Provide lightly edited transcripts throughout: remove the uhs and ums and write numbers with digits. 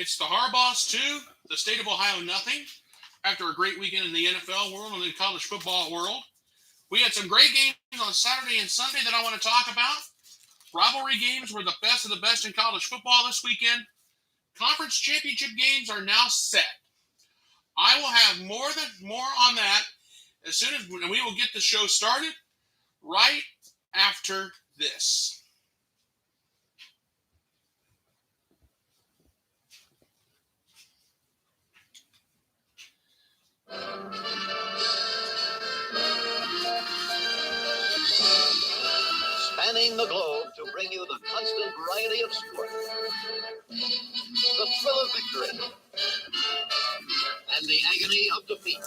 It's the Harbaughs 2, the state of Ohio nothing. After a great weekend in the NFL world and the college football world, we had some great games on Saturday and Sunday that I want to talk about. Rivalry games were the best of the best in college football this weekend. Conference championship games are now set. I will have more on that as soon as we will get the show started right after this. Spanning the globe to bring you the constant variety of sport, the thrill of victory, and the agony of defeat.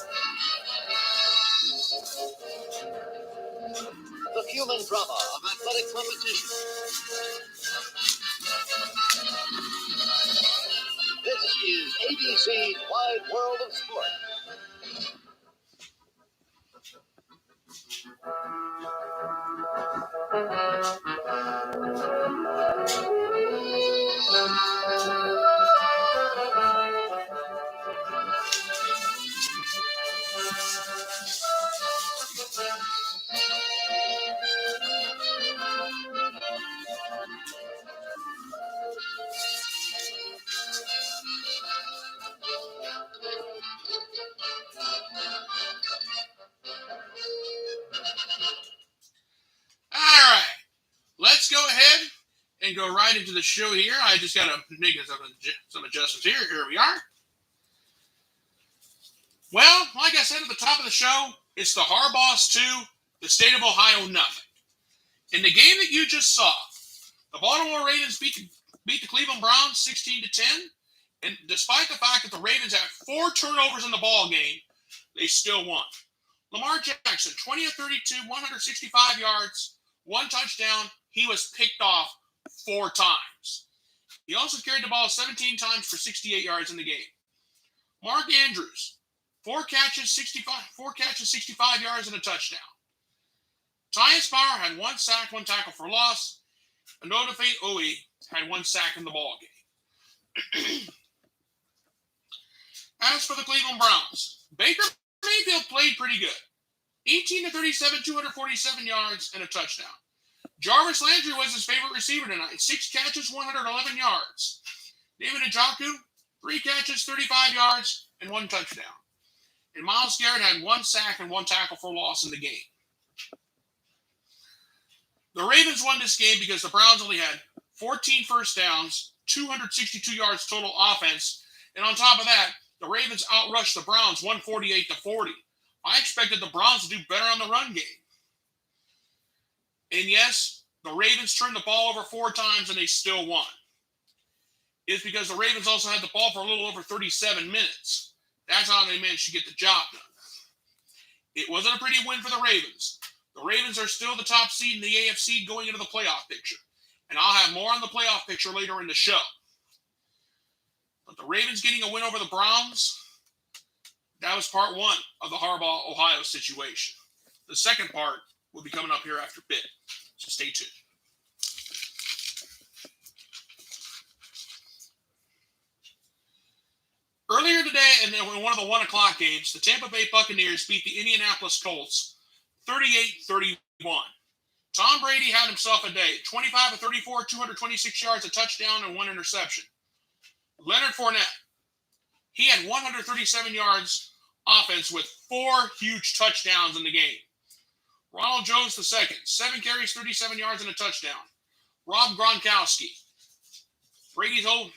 The human drama of athletic competition. This is ABC's Wide World of Sport. Let's go ahead and go right into the show here. I just got to make some adjustments here. Here we are. Well, like I said at the top of the show, it's the Harbaughs 2, the state of Ohio nothing. In the game that you just saw, the Baltimore Ravens beat the Cleveland Browns 16-10, and despite the fact that the Ravens had 4 turnovers in the ball game, they still won. Lamar Jackson, 20 of 32, 165 yards, 1 touchdown. He was picked off 4 times. He also carried the ball 17 times for 68 yards in the game. Mark Andrews, 4 catches, 65 yards, and a touchdown. Tyus Bauer had 1 sack, 1 tackle for loss. And Nov.28th had 1 sack in the ball game. As for the Cleveland Browns, Baker Mayfield played pretty good. 18 of 37, 247 yards, and a touchdown. Jarvis Landry was his favorite receiver tonight. 6 catches, 111 yards. David Njoku, 3 catches, 35 yards, and 1 touchdown. And Myles Garrett had 1 sack and 1 tackle for loss in the game. The Ravens won this game because the Browns only had 14 first downs, 262 yards total offense, and on top of that, the Ravens outrushed the Browns 148-40. I expected the Browns to do better on the run game. And yes, the Ravens turned the ball over 4 times and they still won. It's because the Ravens also had the ball for a little over 37 minutes. That's how they managed to get the job done. It wasn't a pretty win for the Ravens. The Ravens are still the top seed in the AFC going into the playoff picture. And I'll have more on the playoff picture later in the show. But the Ravens getting a win over the Browns, that was part 1 of the Harbaugh, Ohio situation. The second part will be coming up here after a bit. So stay tuned. Earlier today, in one of the 1 o'clock games, the Tampa Bay Buccaneers beat the Indianapolis Colts 38-31. Tom Brady had himself a day. 25 of 34, 226 yards, a touchdown, and 1 interception. Leonard Fournette, he had 137 yards offense with 4 huge touchdowns in the game. Ronald Jones II, 7 carries, 37 yards, and a touchdown. Rob Gronkowski, Brady's old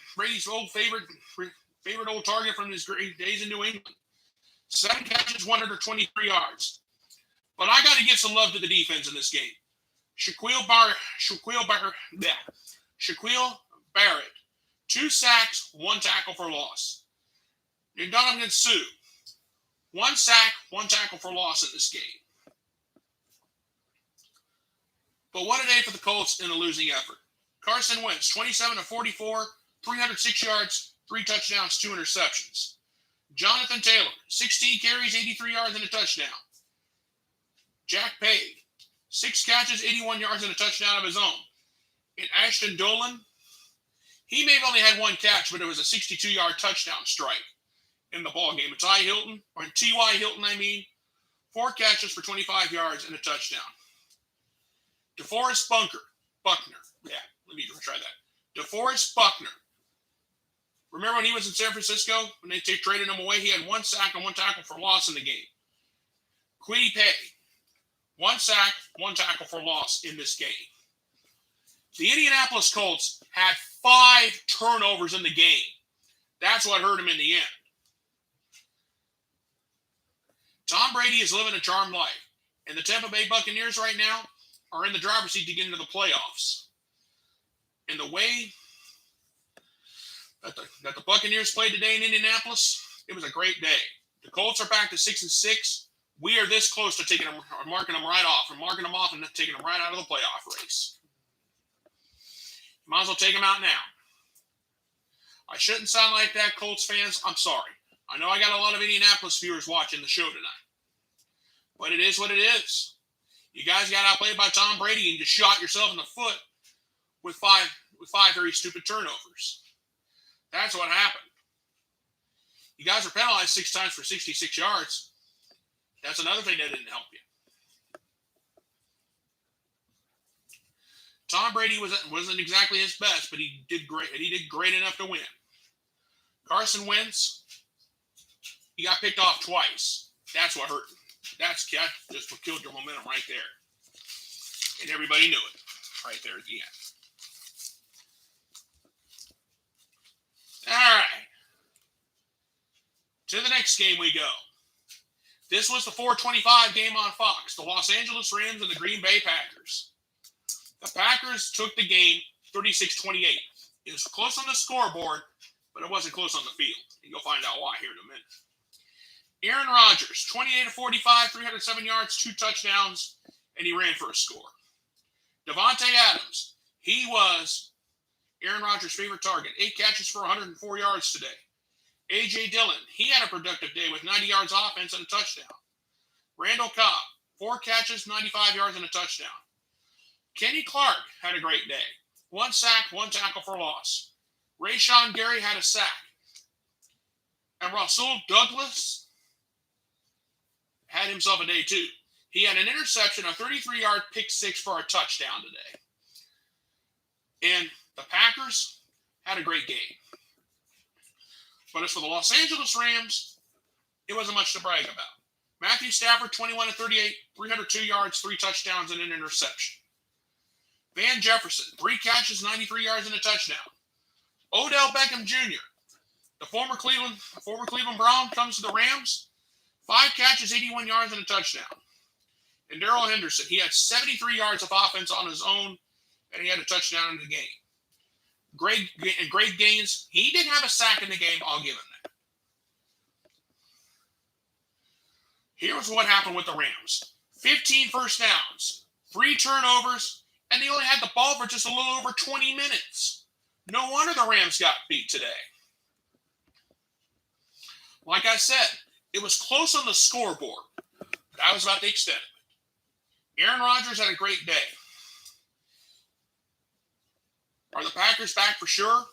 favorite old target from his great days in New England. 7 catches, 123 yards. But I got to give some love to the defense in this game. Shaquille Barrett, 2 sacks, 1 tackle for loss. Ndamukong Suh, 1 sack, 1 tackle for loss in this game. But what a day for the Colts in a losing effort. Carson Wentz, 27 of 44, 306 yards, 3 touchdowns, 2 interceptions. Jonathan Taylor, 16 carries, 83 yards, and a touchdown. Jack Page, 6 catches, 81 yards, and a touchdown of his own. And Ashton Dolan, He may have only had one catch, but it was a 62-yard touchdown strike in the ball game. T.Y. Hilton, 4 catches for 25 yards and a touchdown. DeForest Buckner. Yeah, let me try that. DeForest Buckner. Remember when he was in San Francisco? When they traded him away, he had 1 sack and 1 tackle for loss in the game. Kwity Paye. 1 sack, 1 tackle for loss in this game. The Indianapolis Colts had 5 turnovers in the game. That's what hurt him in the end. Tom Brady is living a charmed life. And the Tampa Bay Buccaneers right now are in the driver's seat to get into the playoffs. And the way that the Buccaneers played today in Indianapolis, it was a great day. The Colts are back to 6-6. We are this close to taking them, marking them off and taking them right out of the playoff race. Might as well take them out now. I shouldn't sound like that, Colts fans. I'm sorry. I know I got a lot of Indianapolis viewers watching the show tonight. But it is what it is. You guys got outplayed by Tom Brady and just shot yourself in the foot with five very stupid turnovers. That's what happened. You guys were penalized 6 times for 66 yards. That's another thing that didn't help you. Tom Brady wasn't exactly his best, but he did great. And he did great enough to win. Carson Wentz, he got picked off twice. That's what hurt him. That's just what killed your momentum right there. And everybody knew it right there at the end. All right. To the next game we go. This was the 4:25 game on Fox. The Los Angeles Rams and the Green Bay Packers. The Packers took the game 36-28. It was close on the scoreboard, but it wasn't close on the field. And you'll find out why here in a minute. Aaron Rodgers, 28-45, 307 yards, 2 touchdowns, and he ran for a score. Davante Adams, he was Aaron Rodgers' favorite target. 8 catches for 104 yards today. A.J. Dillon, he had a productive day with 90 yards offense and a touchdown. Randall Cobb, 4 catches, 95 yards, and a touchdown. Kenny Clark had a great day. 1 sack, 1 tackle for loss. Rashawn Gary had a sack. And Rasul Douglas had himself a day too. He had an interception, a 33-yard pick six for a touchdown today. And the Packers had a great game. But as for the Los Angeles Rams, it wasn't much to brag about. Matthew Stafford, 21-38, 302 yards, 3 touchdowns, and an interception. Van Jefferson, 3 catches, 93 yards, and a touchdown. Odell Beckham Jr., the former Cleveland Brown, comes to the Rams. 5 catches, 81 yards, and a touchdown. And Darrell Henderson, he had 73 yards of offense on his own, and he had a touchdown in the game. Great gains. He didn't have a sack in the game. I'll give him that. Here's what happened with the Rams. 15 first downs, 3 turnovers, and they only had the ball for just a little over 20 minutes. No wonder the Rams got beat today. Like I said, it was close on the scoreboard, but that was about the extent of it. Aaron Rodgers had a great day. Are the Packers back for sure?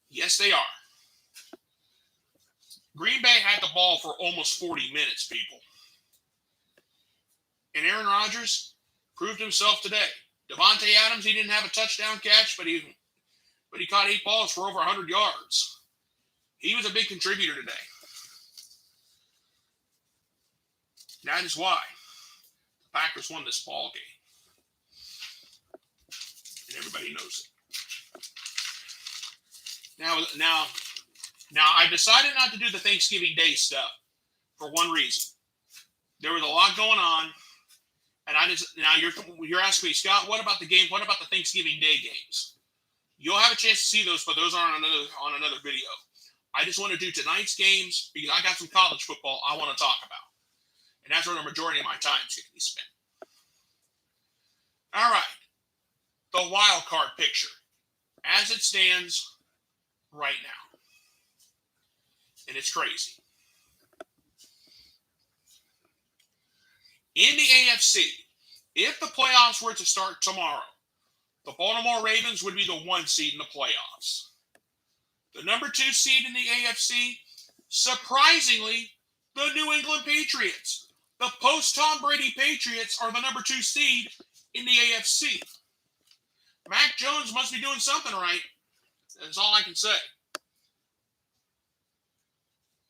Yes, they are. Green Bay had the ball for almost 40 minutes, people. And Aaron Rodgers proved himself today. Davante Adams, he didn't have a touchdown catch, but he caught 8 balls for over 100 yards. He was a big contributor today. That is why the Packers won this ball game. And everybody knows it. Now, I decided not to do the Thanksgiving Day stuff for one reason. There was a lot going on, and you're asking me, Scott, what about the game? What about the Thanksgiving Day games? You'll have a chance to see those, but those are on another video. I just want to do tonight's games because I got some college football I want to talk about, and that's where the majority of my time is going to be spent. All right, the wild card picture as it stands right now. And it's crazy. In the AFC, if the playoffs were to start tomorrow, the Baltimore Ravens would be the 1 seed in the playoffs. The number 2 seed in the AFC, surprisingly, the New England Patriots. The post-Tom Brady Patriots are the number 2 seed in the AFC. Mac Jones must be doing something right. That's all I can say.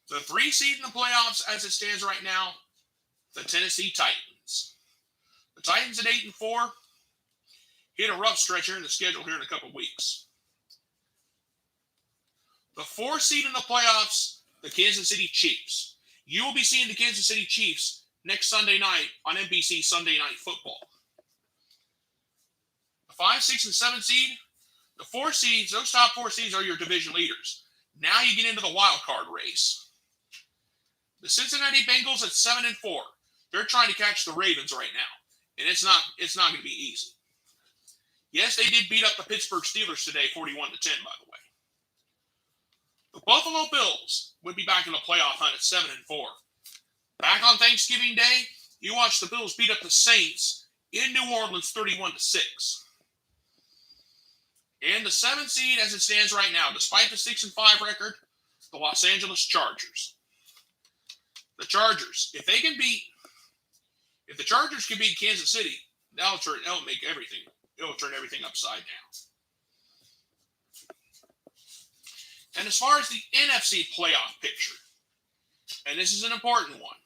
The 3 seed in the playoffs as it stands right now, the Tennessee Titans. The Titans at 8-4 hit a rough stretch here in the schedule here in a couple weeks. The 4 seed in the playoffs, the Kansas City Chiefs. You will be seeing the Kansas City Chiefs next Sunday night on NBC Sunday Night Football. The 5, 6, and 7 seed, the 4 seeds, those top 4 seeds are your division leaders. Now you get into the wild card race. The Cincinnati Bengals at 7-4. They're trying to catch the Ravens right now. And it's not going to be easy. Yes, they did beat up the Pittsburgh Steelers today, 41-10, by the way. The Buffalo Bills would be back in the playoff hunt at 7-4. Back on Thanksgiving Day, you watched the Bills beat up the Saints in New Orleans 31-6. And the 7th seed as it stands right now, despite the 6-5 record, the Los Angeles Chargers. The Chargers, if the Chargers can beat Kansas City, it'll turn everything upside down. And as far as the NFC playoff picture, and this is an important one,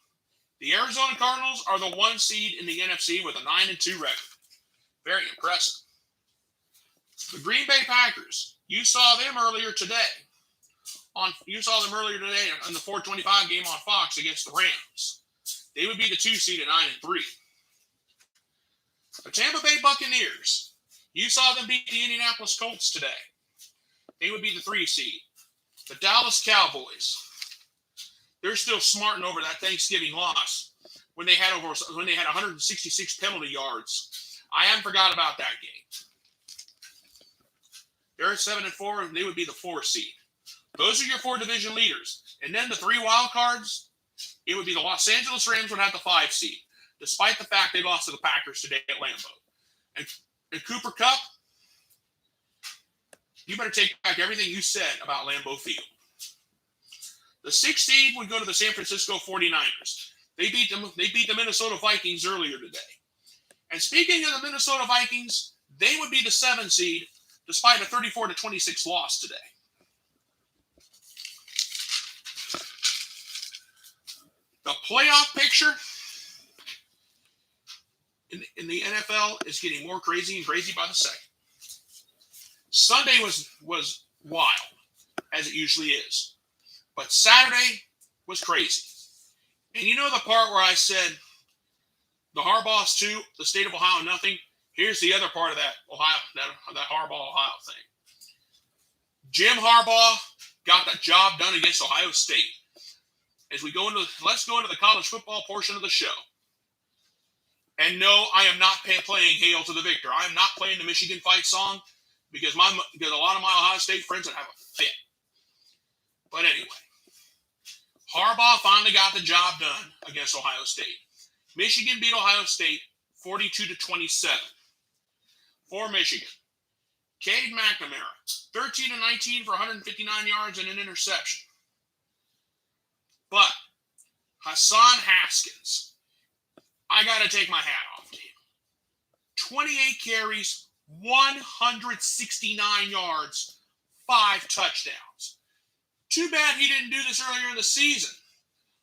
the Arizona Cardinals are the 1 seed in the NFC with a 9-2 record. Very impressive. The Green Bay Packers, you saw them earlier today in the 425 game on Fox against the Rams. They would be the 2 seed at 9-3. The Tampa Bay Buccaneers, you saw them beat the Indianapolis Colts today. They would be the 3 seed. The Dallas Cowboys, they're still smarting over that Thanksgiving loss when they had 166 penalty yards. I haven't forgot about that game. They're at 7-4, and they would be the 4 seed. Those are your 4 division leaders. And then the 3 wild cards, it would be the Los Angeles Rams would have the 5 seed, despite the fact they lost to the Packers today at Lambeau. And Cooper Kupp, you better take back everything you said about Lambeau Field. The 6th seed would go to the San Francisco 49ers. They beat the Minnesota Vikings earlier today. And speaking of the Minnesota Vikings, they would be the 7th seed, despite a 34-26 loss today. The playoff picture in the NFL is getting more crazy and crazy by the second. Sunday was wild, as it usually is. But Saturday was crazy. And you know the part where I said the Harbaugh's 2, the state of Ohio nothing? Here's the other part of that Harbaugh Ohio thing. Jim Harbaugh got the job done against Ohio State. Let's go into the college football portion of the show. And no, I am not playing Hail to the Victor. I am not playing the Michigan fight song because a lot of my Ohio State friends would have a fit. But anyway, Harbaugh finally got the job done against Ohio State. Michigan beat Ohio State 42-27. For Michigan, Cade McNamara, 13-19 for 159 yards and an interception. But Hassan Haskins, I got to take my hat off to him. 28 carries, 169 yards, 5 touchdowns. Too bad he didn't do this earlier in the season.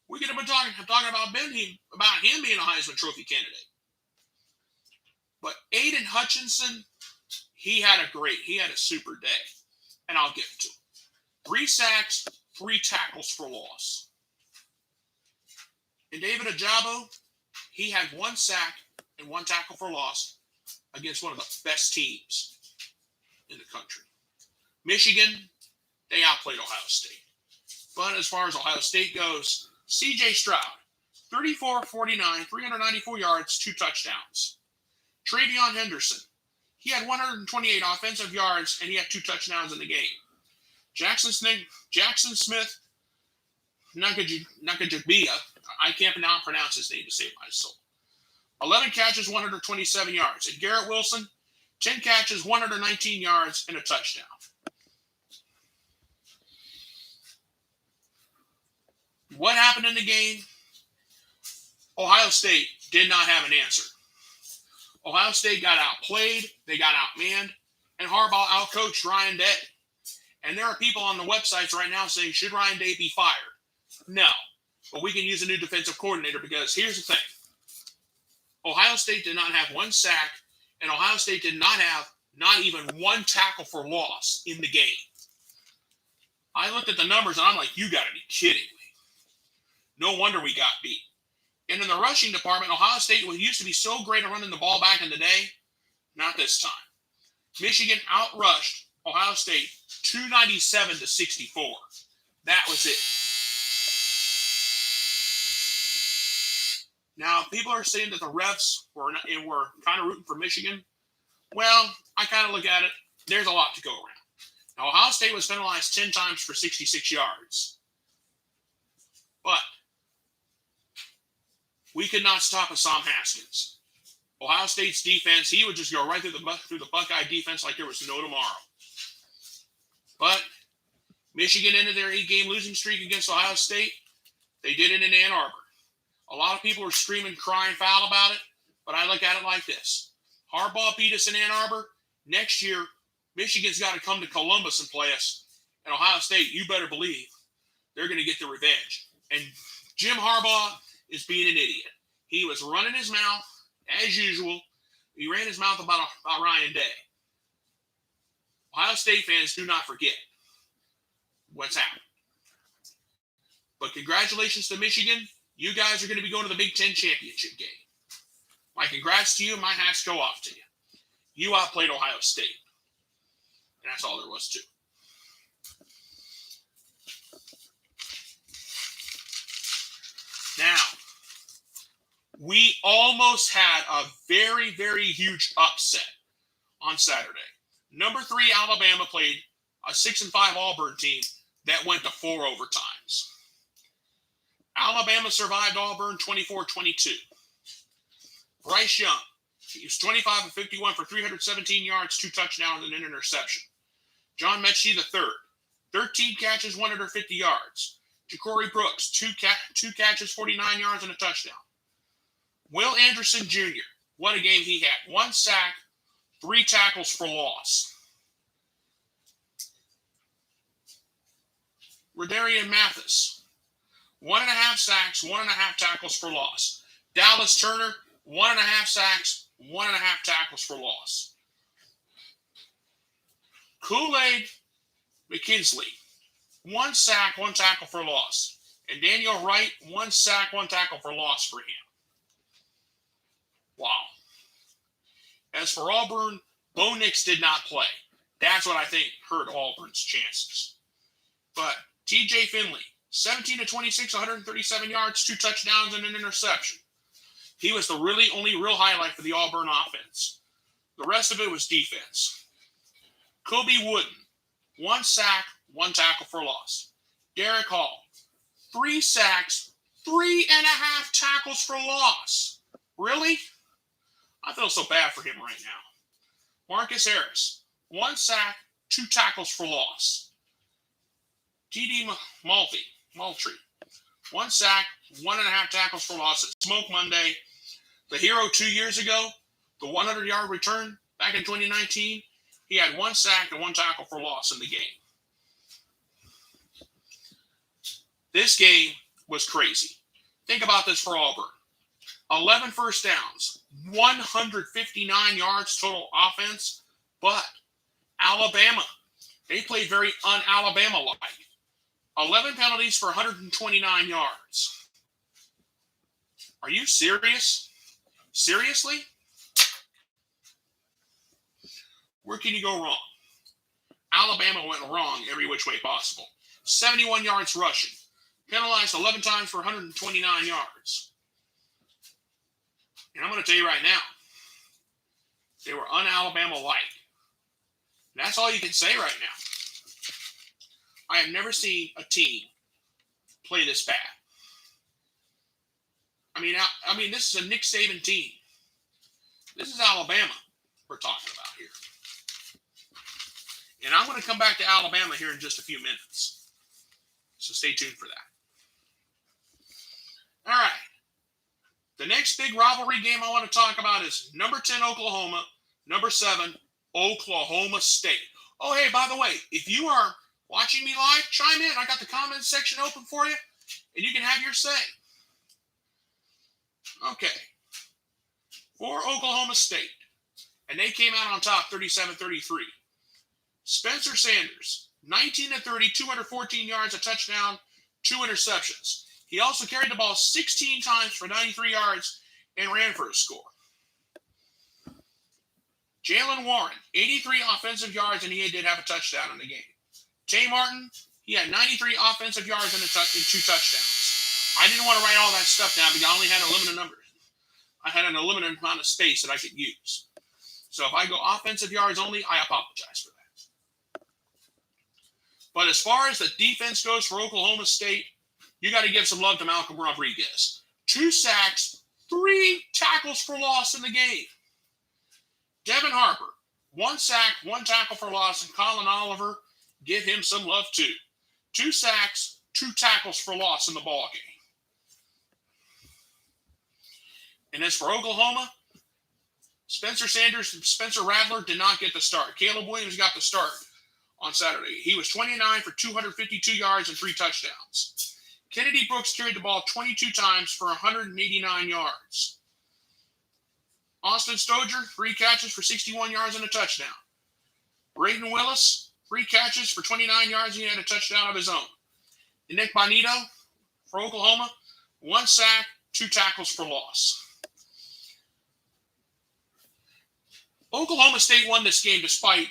We could have been talking about him being a Heisman Trophy candidate. But Aiden Hutchinson, he had a super day. And I'll give it to him. 3 sacks, 3 tackles for loss. And David Ojabo, he had 1 sack and 1 tackle for loss against one of the best teams in the country. Michigan, they outplayed Ohio State. But as far as Ohio State goes, C.J. Stroud, 34-49, 394 yards, 2 touchdowns. Travion Henderson, he had 128 offensive yards, and he had 2 touchdowns in the game. Jackson Smith, Nakajabia, I can't now pronounce his name to save my soul. 11 catches, 127 yards. And Garrett Wilson, 10 catches, 119 yards, and a touchdown. what happened in the game? Ohio State did not have an answer. Ohio State got outplayed, they got outmanned, and Harbaugh outcoached Ryan Day. And there are people on the websites right now saying, should Ryan Day be fired? No. But we can use a new defensive coordinator because here's the thing. Ohio State did not have one sack, and Ohio State did not have not even one tackle for loss in the game. I looked at the numbers, and I'm like, you got to be kidding me. No wonder we got beat. And in the rushing department, Ohio State used to be so great at running the ball back in the day. Not this time. Michigan outrushed Ohio State 297-64. That was it. Now, people are saying that the refs were kind of rooting for Michigan. Well, I kind of look at it. There's a lot to go around. Now, Ohio State was penalized 10 times for 66 yards. But we could not stop Sam Haskins. Ohio State's defense, he would just go right through the Buckeye defense like there was no tomorrow. But Michigan ended their 8-game losing streak against Ohio State. They did it in Ann Arbor. A lot of people are screaming, crying foul about it, but I look at it like this. Harbaugh beat us in Ann Arbor. Next year, Michigan's got to come to Columbus and play us. And Ohio State, you better believe, they're going to get the revenge. And Jim Harbaugh is being an idiot. He was running his mouth, as usual. He ran his mouth about Ryan Day. Ohio State fans, do not forget what's happened. But congratulations to Michigan. You guys are going to be going to the Big Ten championship game. My congrats to you. My hats go off to you. You outplayed Ohio State. And that's all there was to it. Now, we almost had a very, very huge upset on Saturday. Number 3, Alabama played a 6-5 Auburn team that went to 4 overtimes. Alabama survived Auburn 24-22. Bryce Young, he was 25 of 51 for 317 yards, 2 touchdowns, and an interception. John Mechie III, 13 catches, 150 yards. Ja'Cory Brooks, 2 catches, 49 yards, and a touchdown. Will Anderson Jr., what a game he had. 1 sack, 3 tackles for loss. Rodarian Mathis, 1.5 sacks, 1.5 tackles for loss. Dallas Turner, 1.5 sacks, 1.5 tackles for loss. Kool-Aid McKinsley, 1 sack, 1 tackle for loss. And Daniel Wright, 1 sack, 1 tackle for loss for him. Wow. As for Auburn, Bo Nix did not play. That's what I think hurt Auburn's chances. But TJ Finley, 17 of 26, 137 yards, 2 touchdowns, and an interception. He was the only real highlight for the Auburn offense. The rest of it was defense. Kobe Wooden, 1 sack, 1 tackle for loss. Derek Hall, 3 sacks, 3.5 tackles for loss. Really? I feel so bad for him right now. Marcus Harris, 1 sack, 2 tackles for loss. T.D. Moultrie, 1 sack, 1.5 tackles for loss at Smoke Monday. The hero 2 years ago, the 100-yard return back in 2019, he had 1 sack and 1 tackle for loss in the game. This game was crazy. Think about this for Auburn. 11 first downs, 159 yards total offense, but Alabama, they played very un-Alabama-like. 11 penalties for 129 yards. Are you serious? Seriously? Where can you go wrong? Alabama went wrong every which way possible. 71 yards rushing. Penalized 11 times for 129 yards. And I'm going to tell you right now, they were un-Alabama-like. That's all you can say right now. I have never seen a team play this bad. I mean, this is a Nick Saban team. This is Alabama we're talking about here. And I'm going to come back to Alabama here in just a few minutes. So stay tuned for that. The next big rivalry game I want to talk about is number 10 Oklahoma, number 7 Oklahoma State. Oh, hey, by the way, if you are watching me live, chime in. I got the comments section open for you, and you can have your say. Okay. For Oklahoma State, and they came out on top 37-33. Spencer Sanders, 19-30, 214 yards, a touchdown, 2 interceptions. He also carried the ball 16 times for 93 yards and ran for a score. Jalen Warren, 83 offensive yards, and he did have a touchdown in the game. Jay Martin, he had 93 offensive yards and 2 touchdowns. I didn't want to write all that stuff down because I only had a limited number. I had an unlimited amount of space that I could use. So if I go offensive yards only, I apologize for that. But as far as the defense goes for Oklahoma State, you got to give some love to Malcolm Rodriguez. 2 sacks, 3 tackles for loss in the game. Devin Harper, 1 sack, 1 tackle for loss, and Colin Oliver, give him some love too. 2 sacks, 2 tackles for loss in the ball game. And as for Oklahoma, Spencer Sanders and Spencer Rattler did not get the start. Caleb Williams got the start on Saturday. He was 29 for 252 yards and 3 touchdowns. Kennedy Brooks carried the ball 22 times for 189 yards. Austin Stoger, 3 catches for 61 yards and a touchdown. Braden Willis, 3 catches for 29 yards and he had a touchdown of his own. And Nick Bonito for Oklahoma, 1 sack, 2 tackles for loss. Oklahoma State won this game despite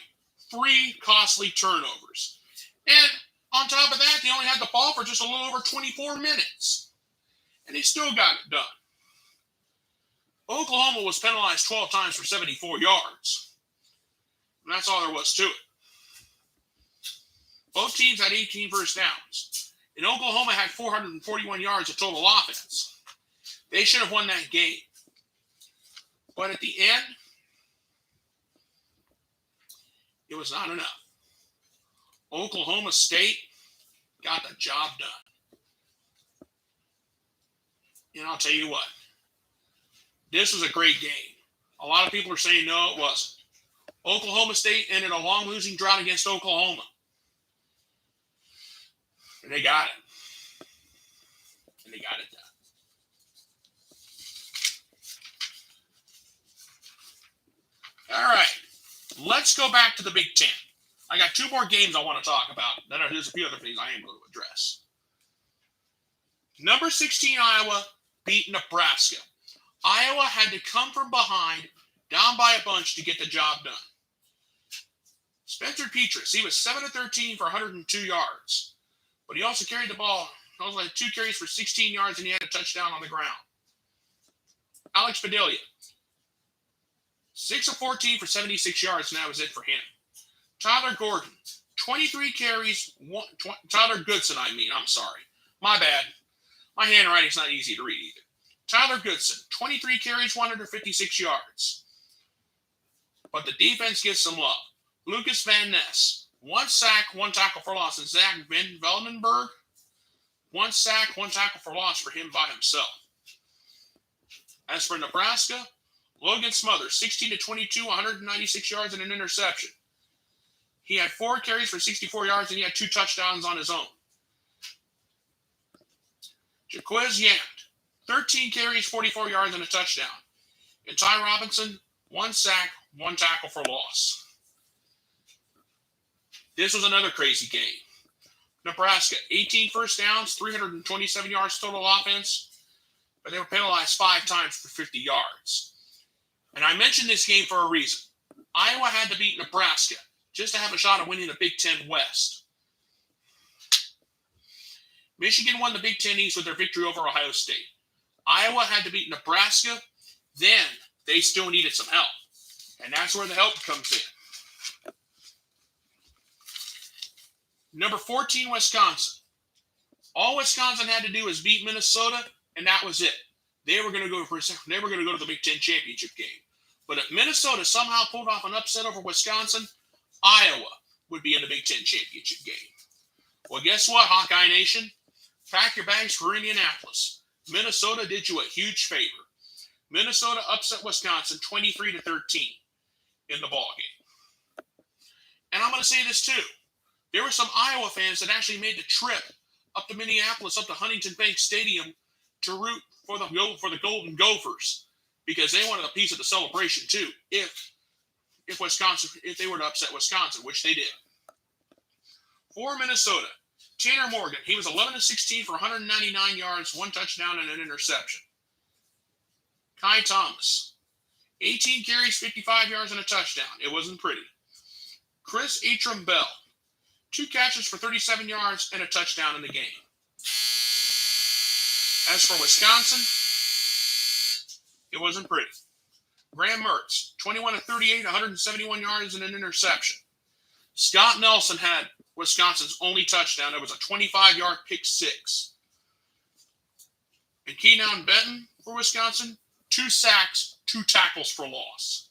3 costly turnovers. And on top of that, they only had the ball for just a little over 24 minutes. And they still got it done. Oklahoma was penalized 12 times for 74 yards. And that's all there was to it. Both teams had 18 first downs. And Oklahoma had 441 yards of total offense. They should have won that game. But at the end, it was not enough. Oklahoma State got the job done. And I'll tell you what, this was a great game. A lot of people are saying no, it wasn't. Oklahoma State ended a long losing drought against Oklahoma. And they got it. And they got it done. All right. Let's go back to the Big Ten. I got 2 more games I want to talk about. Then there's a few other things I am going to address. Number 16, Iowa beat Nebraska. Iowa had to come from behind, down by a bunch to get the job done. Spencer Petras, he was 7-13 for 102 yards. But he also carried the ball. He also had 2 carries for 16 yards, and he had a touchdown on the ground. Alex Padilla, 6-14 for 76 yards, and that was it for him. Tyler Gordon, 23 carries. Tyler Goodson, I'm sorry. My bad. My handwriting's not easy to read either. Tyler Goodson, 23 carries, 156 yards. But the defense gets some love. Lucas Van Ness, 1 sack, 1 tackle for loss. And Zach Van Veldenberg, 1 sack, 1 tackle for loss for him by himself. As for Nebraska, Logan Smothers, 16-22, 196 yards and an interception. He had 4 carries for 64 yards and he had 2 touchdowns on his own. Jaquiz Yant, 13 carries, 44 yards and a touchdown. And Ty Robinson, 1 sack, 1 tackle for loss. This was another crazy game. Nebraska, 18 first downs, 327 yards total offense, but they were penalized 5 times for 50 yards. And I mentioned this game for a reason. Iowa had to beat Nebraska just to have a shot at winning the Big Ten West. Michigan won the Big Ten East with their victory over Ohio State. Iowa had to beat Nebraska. Then they still needed some help. And that's where the help comes in. Number 14, Wisconsin. All Wisconsin had to do was beat Minnesota, and that was it. They were going to go to the Big Ten championship game. But if Minnesota somehow pulled off an upset over Wisconsin, Iowa would be in the Big Ten championship game. Well, guess what, Hawkeye Nation? Pack your bags for Indianapolis. Minnesota did you a huge favor. Minnesota upset Wisconsin 23-13 in the ball game. And I'm going to say this too. There were some Iowa fans that actually made the trip up to Minneapolis, up to Huntington Bank Stadium to root for the Golden Gophers because they wanted a piece of the celebration too. If they were to upset Wisconsin, which they did. For Minnesota, Tanner Morgan, he was 11-16 for 199 yards, 1 touchdown, and an interception. Kai Thomas, 18 carries, 55 yards, and a touchdown. It wasn't pretty. Chris Atram-Bell, 2 catches for 37 yards and a touchdown in the game. As for Wisconsin, it wasn't pretty. Graham Mertz, 21-38, 171 yards and an interception. Scott Nelson had Wisconsin's only touchdown. It was a 25-yard pick six. And Keenan Benton for Wisconsin, 2 sacks, 2 tackles for loss.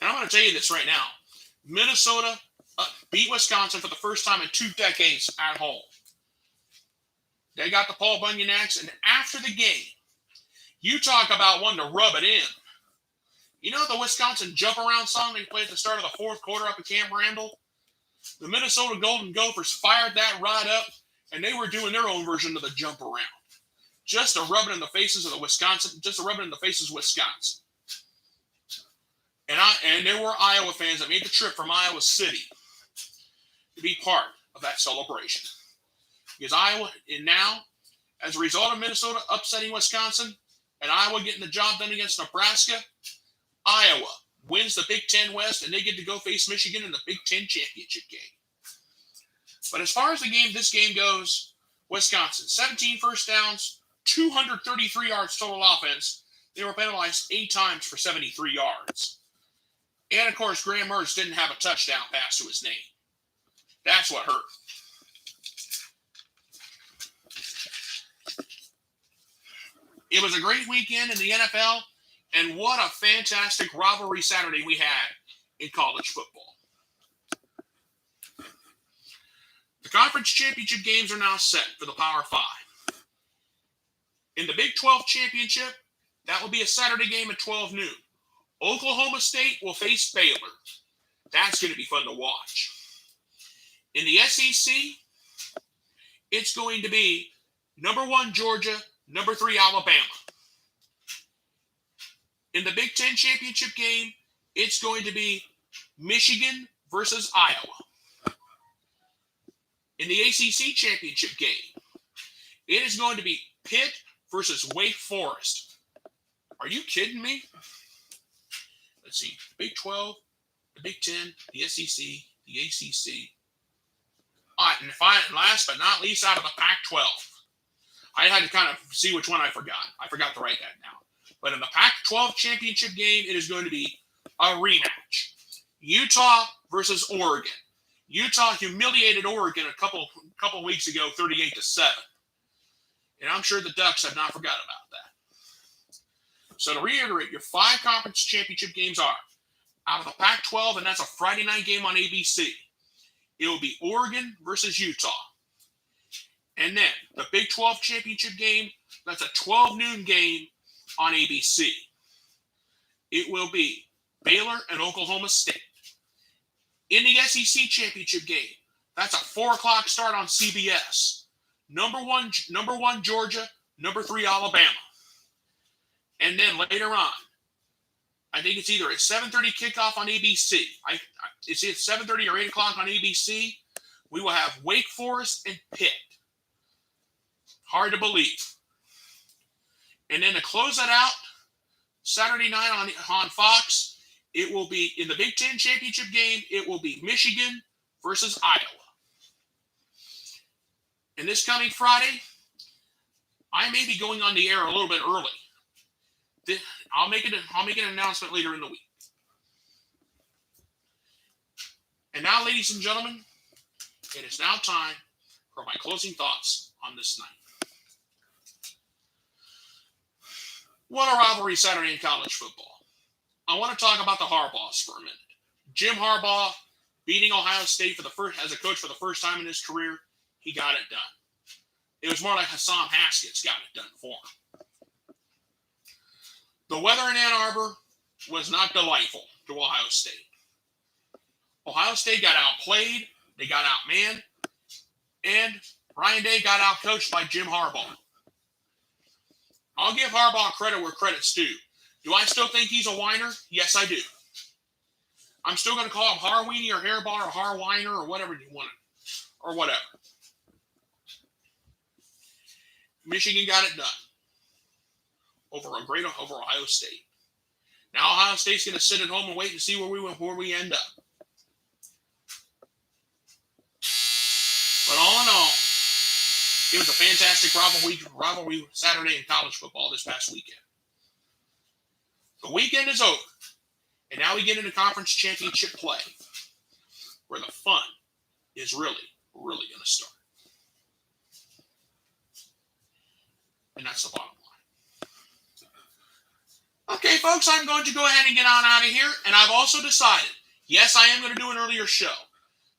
And I'm going to tell you this right now. Minnesota beat Wisconsin for the first time in 2 decades at home. They got the Paul Bunyan axe, and after the game, you talk about one to rub it in. You know the Wisconsin jump around song they played at the start of the 4th quarter up at Camp Randall? The Minnesota Golden Gophers fired that right up, and they were doing their own version of the jump around. Just to rub it in the faces of Wisconsin. And there were Iowa fans that made the trip from Iowa City to be part of that celebration. Because Iowa, and now, as a result of Minnesota upsetting Wisconsin and Iowa getting the job done against Nebraska, Iowa wins the Big Ten West and they get to go face Michigan in the Big Ten championship game. But as far as this game goes, Wisconsin, 17 first downs, 233 yards total offense. They were penalized 8 times for 73 yards. And, of course, Graham Mertz didn't have a touchdown pass to his name. That's what hurt. It was a great weekend in the NFL, and what a fantastic rivalry Saturday we had in college football. The conference championship games are now set for the Power 5. In the Big 12 championship, that will be a Saturday game at 12 noon. Oklahoma State will face Baylor. That's going to be fun to watch. In the SEC, it's going to be number 1 Georgia, number 3 Alabama. In the Big Ten championship game, it's going to be Michigan versus Iowa. In the ACC championship game, it is going to be Pitt versus Wake Forest. Are you kidding me? Let's see. Big 12, the Big Ten, the SEC, the ACC. All right, and last but not least, out of the Pac-12. I had to kind of see which one I forgot. I forgot to write that now. But in the Pac-12 championship game, it is going to be a rematch. Utah versus Oregon. Utah humiliated Oregon a couple weeks ago, 38-7. And I'm sure the Ducks have not forgot about that. So to reiterate, your 5 conference championship games are out of the Pac-12, and that's a Friday night game on ABC. It will be Oregon versus Utah. And then the Big 12 championship game, that's a 12 noon game on ABC. It will be Baylor and Oklahoma State. In the SEC championship game, that's a 4 o'clock start on CBS. Number one Georgia, number 3 Alabama. And then later on, I think it's either a 7:30 kickoff on ABC. It's either 7:30 or 8 o'clock on ABC. We will have Wake Forest and Pitt. Hard to believe. And then to close that out, Saturday night on Fox, it will be in the Big Ten championship game. It will be Michigan versus Iowa. And this coming Friday, I may be going on the air a little bit early. I'll make an announcement later in the week. And now, ladies and gentlemen, it is now time for my closing thoughts on this night. What a rivalry Saturday in college football. I want to talk about the Harbaughs for a minute. Jim Harbaugh beating Ohio State as a coach for the first time in his career. He got it done. It was more like Hassan Haskins got it done for him. The weather in Ann Arbor was not delightful to Ohio State. Ohio State got outplayed, they got outmanned, and Ryan Day got outcoached by Jim Harbaugh. I'll give Harbaugh credit where credit's due. Do I still think he's a whiner? Yes, I do. I'm still going to call him Harweenie or Hairball or Harwiner or whatever you want it, or whatever. Michigan got it done over Ohio State. Now Ohio State's going to sit at home and wait and see where we end up. But all in all, it was a fantastic rivalry Saturday in college football this past weekend. The weekend is over, and now we get into conference championship play, where the fun is really, really going to start. And that's the bottom line. Okay, folks, I'm going to go ahead and get on out of here, and I've also decided, yes, I am going to do an earlier show.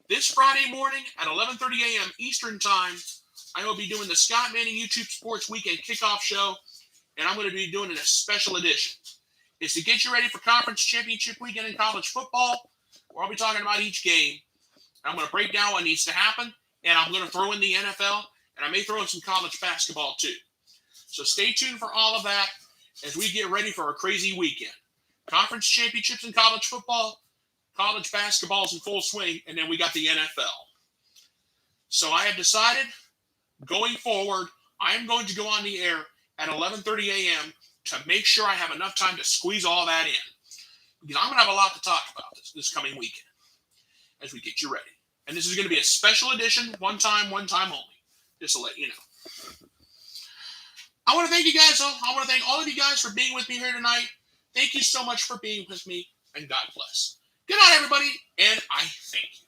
This Friday morning at 11:30 a.m. Eastern Time, I will be doing the Scott Manning YouTube Sports Weekend Kickoff Show, and I'm going to be doing it a special edition. It's to get you ready for Conference Championship Weekend in college football, where I'll be talking about each game. I'm going to break down what needs to happen, and I'm going to throw in the NFL, and I may throw in some college basketball too. So stay tuned for all of that as we get ready for a crazy weekend. Conference championships in college football, college basketball's in full swing, and then we got the NFL. So I have decided, going forward, I am going to go on the air at 11:30 a.m. to make sure I have enough time to squeeze all that in. Because I'm going to have a lot to talk about this coming weekend as we get you ready. And this is going to be a special edition, one time only, just to let you know. I want to thank you guys. I want to thank all of you guys for being with me here tonight. Thank you so much for being with me, and God bless. Good night, everybody, and I thank you.